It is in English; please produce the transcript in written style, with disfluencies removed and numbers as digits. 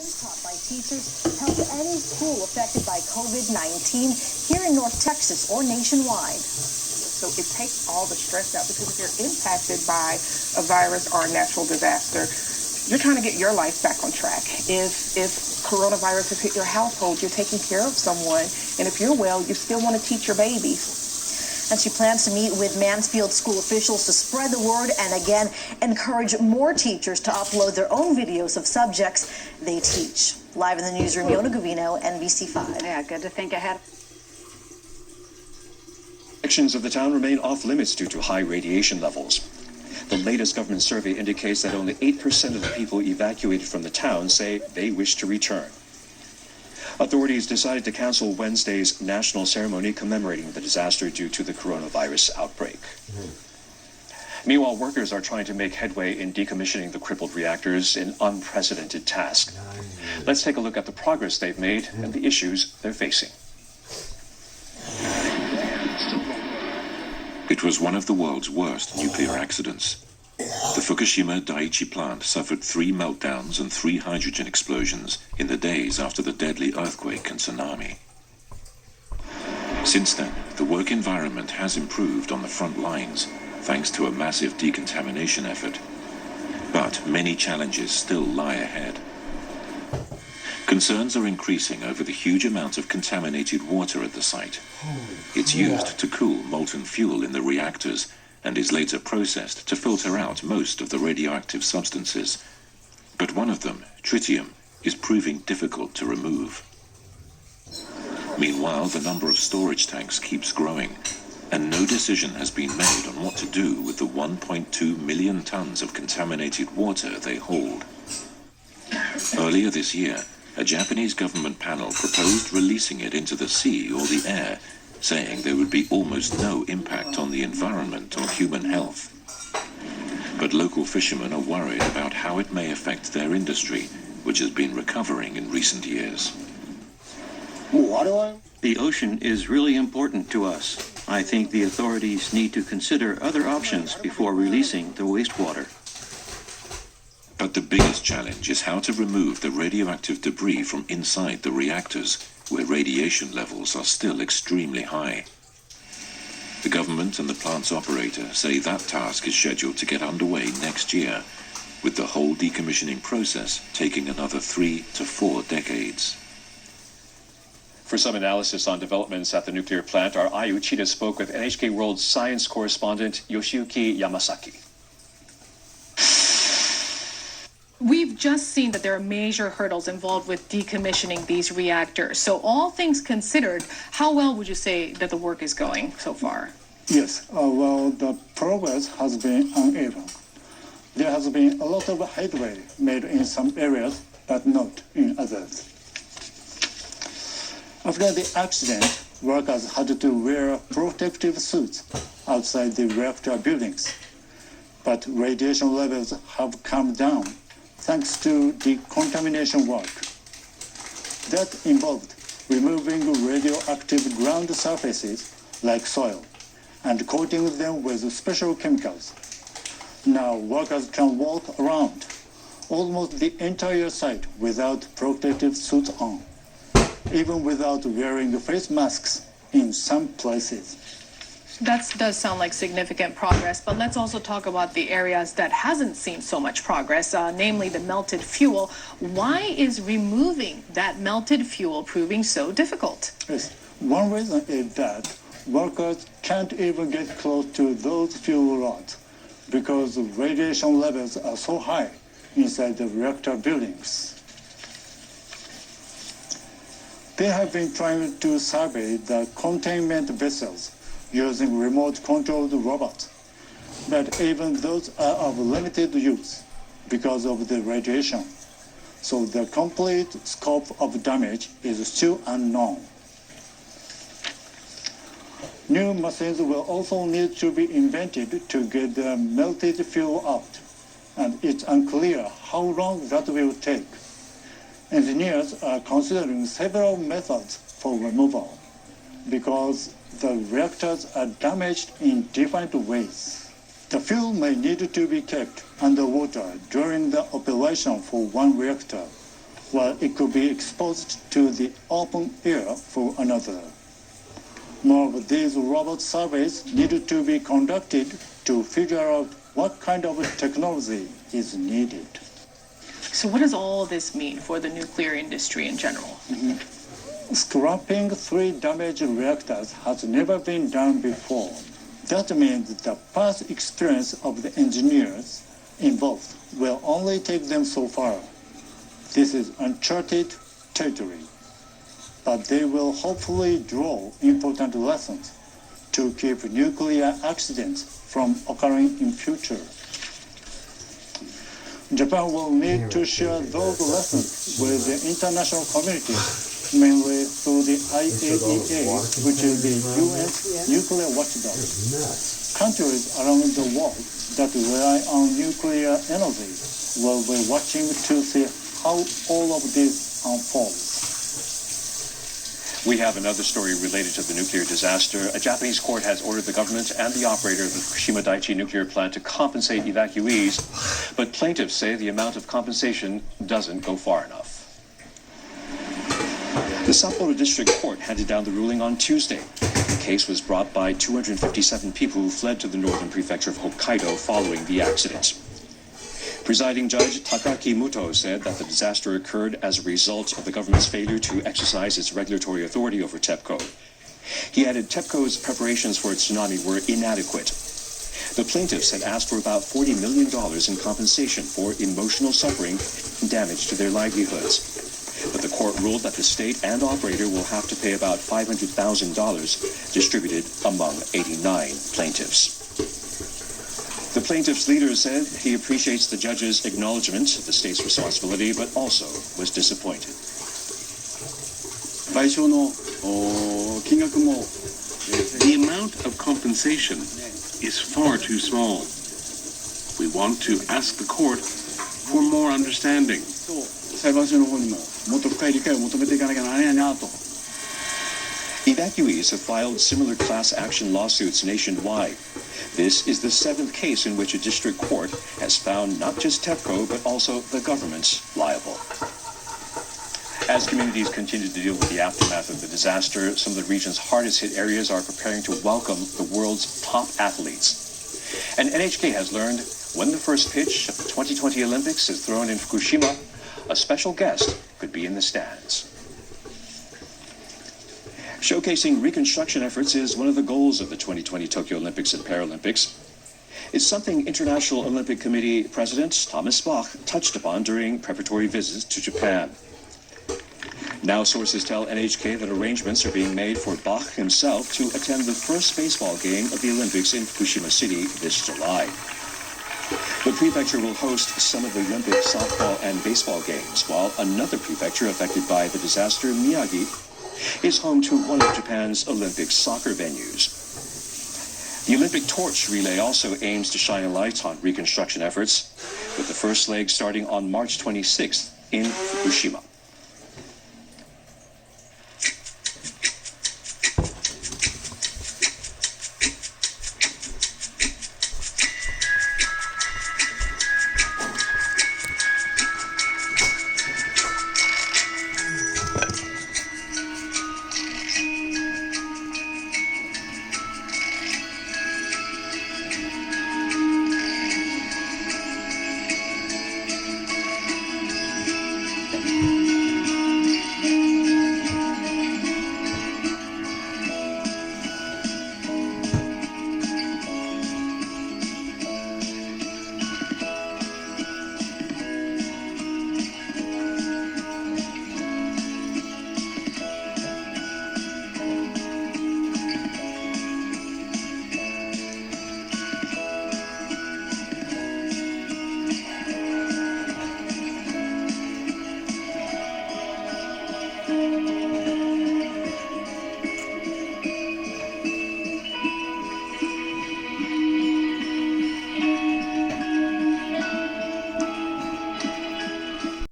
Taught by teachers help any school affected by COVID-19 here in North Texas or nationwide. So it takes all the stress out, because if you're impacted by a virus or a natural disaster, you're trying to get your life back on track. If coronavirus has hit your household, you're taking care of someone, and if you're well, you still want to teach your babies. And she plans to meet with Mansfield school officials to spread the word and again encourage more teachers to upload their own videos of subjects they teach. Live in the newsroom, Yona Gavino, NBC5. Yeah, good to think ahead. Sections of the town remain off limits due to high radiation levels. The latest government survey indicates that only 8% of the people evacuated from the town say they wish to return. Authorities decided to cancel Wednesday's national ceremony commemorating the disaster due to the coronavirus outbreak. Meanwhile, workers are trying to make headway in decommissioning the crippled reactors, an unprecedented task. Let's take a look at the progress they've made and the issues they're facing. It was one of the world's worst nuclear accidents. The Fukushima Daiichi plant suffered 3 meltdowns and 3 hydrogen explosions in the days after the deadly earthquake and tsunami. Since then, the work environment has improved on the front lines thanks to a massive decontamination effort. But many challenges still lie ahead. Concerns are increasing over the huge amount of contaminated water at the site. It's used to cool molten fuel in the reactors and is later processed to filter out most of the radioactive substances. But one of them, tritium, is proving difficult to remove. Meanwhile, the number of storage tanks keeps growing, and no decision has been made on what to do with the 1.2 million tons of contaminated water they hold. Earlier this year, a Japanese government panel proposed releasing it into the sea or the air, saying there would be almost no impact on the environment or human health. But local fishermen are worried about how it may affect their industry, which has been recovering in recent years. The ocean is really important to us. I think the authorities need to consider other options before releasing the wastewater. But the biggest challenge is how to remove the radioactive debris from inside the reactors, where radiation levels are still extremely high. The government and the plant's operator say that task is scheduled to get underway next year, with the whole decommissioning process taking another 3 to 4 decades. For some analysis on developments at the nuclear plant, our Ai Uchida spoke with NHK World Science correspondent Yoshiyuki Yamasaki. We've just seen that there are major hurdles involved with decommissioning these reactors. So all things considered, how well would you say that the work is going so far? Yes, well, the progress has been uneven. There has been a lot of headway made in some areas, but not in others. After the accident, workers had to wear protective suits outside the reactor buildings, but radiation levels have come down thanks to decontamination work. That involved removing radioactive ground surfaces like soil and coating them with special chemicals. Now workers can walk around almost the entire site without protective suits on, even without wearing face masks in some places. That does sound like significant progress, but let's also talk about the areas that hasn't seen so much progress, namely the melted fuel. Why is removing that melted fuel proving so difficult? Yes. One reason is that workers can't even get close to those fuel rods because radiation levels are so high inside the reactor buildings. They have been trying to survey the containment vessels using remote-controlled robots, but even those are of limited use because of the radiation. So the complete scope of damage is still unknown. New machines will also need to be invented to get the melted fuel out, and it's unclear how long that will take. Engineers are considering several methods for removal because the reactors are damaged in different ways. The fuel may need to be kept underwater during the operation for one reactor, while it could be exposed to the open air for another. Moreover, these robot surveys needed to be conducted to figure out what kind of technology is needed. So what does all this mean for the nuclear industry in general? Scrapping 3 damaged reactors has never been done before. That means the past experience of the engineers involved will only take them so far. This is uncharted territory, but they will hopefully draw important lessons to keep nuclear accidents from occurring in future. Japan will need to share those lessons with the international community, mainly through the IAEA, which is the UN's nuclear watchdog. Countries around the world that rely on nuclear energy will be watching to see how all of this unfolds. We have another story related to the nuclear disaster. A Japanese court has ordered the government and the operator of the Fukushima Daiichi nuclear plant to compensate evacuees, but plaintiffs say the amount of compensation doesn't go far enough. The Sapporo District Court handed down the ruling on Tuesday. The case was brought by 257 people who fled to the northern prefecture of Hokkaido following the accident. Presiding Judge Takaki Muto said that the disaster occurred as a result of the government's failure to exercise its regulatory authority over TEPCO. He added TEPCO's preparations for a tsunami were inadequate. The plaintiffs had asked for about $40 million in compensation for emotional suffering and damage to their livelihoods. But the court ruled that the state and operator will have to pay about $500,000 distributed among 89 plaintiffs. The plaintiff's leader said he appreciates the judge's acknowledgement of the state's responsibility, but also was disappointed. The amount of compensation is far too small. We want to ask the court for more understanding. Evacuees have filed similar class action lawsuits nationwide. This is the 7th case in which a district court has found not just TEPCO, but also the government liable. As communities continue to deal with the aftermath of the disaster, some of the region's hardest hit areas are preparing to welcome the world's top athletes. And NHK has learned when the first pitch of the 2020 Olympics is thrown in Fukushima, a special guest could be in the stands. Showcasing reconstruction efforts is one of the goals of the 2020 Tokyo Olympics and Paralympics. It's something International Olympic Committee President Thomas Bach touched upon during preparatory visits to Japan. Now sources tell NHK that arrangements are being made for Bach himself to attend the first baseball game of the Olympics in Fukushima City this July. The prefecture will host some of the Olympic softball and baseball games, while another prefecture affected by the disaster, Miyagi, is home to one of Japan's Olympic soccer venues. The Olympic torch relay also aims to shine a light on reconstruction efforts, with the first leg starting on March 26th in Fukushima.